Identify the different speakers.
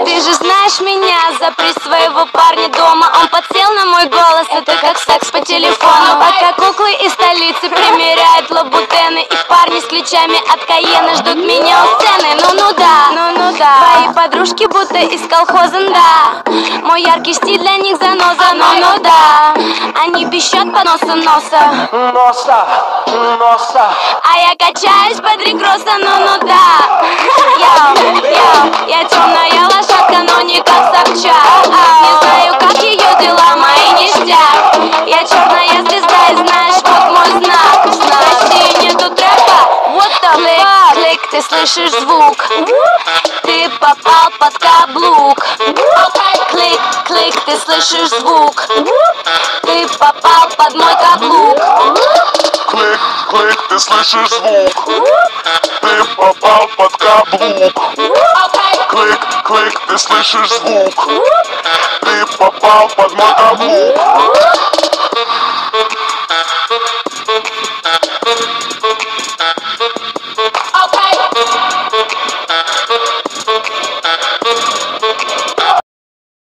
Speaker 1: Ты же знаешь меня, запри своего парня дома. Он подсел на мой голос, это как секс по телефону. Пока куклы из столицы примеряют лабутены, их парни с ключами от Кайена ждут меня у сцены. Ну да, твои подружки будто из колхоза, да. Мой яркий стиль для них заноза, ну да. Они пищат по носу носа, а я качаюсь под рекросса, ну да. Я темная лошадка, но не как Собчак. Не знаю, как ее дела, мои ништяк. Я черная звезда, и знаешь, вот мой знак. В России нету трэпа, what the fuck. Клик, ты слышишь звук, ты попал под каблук. Клик, клик, ты слышишь звук, ты попал под мой каблук.
Speaker 2: Клик, клик, ты слышишь звук, ты попал под каблук. Клик, клик, ты слышишь звук, ты попал под мой каблук.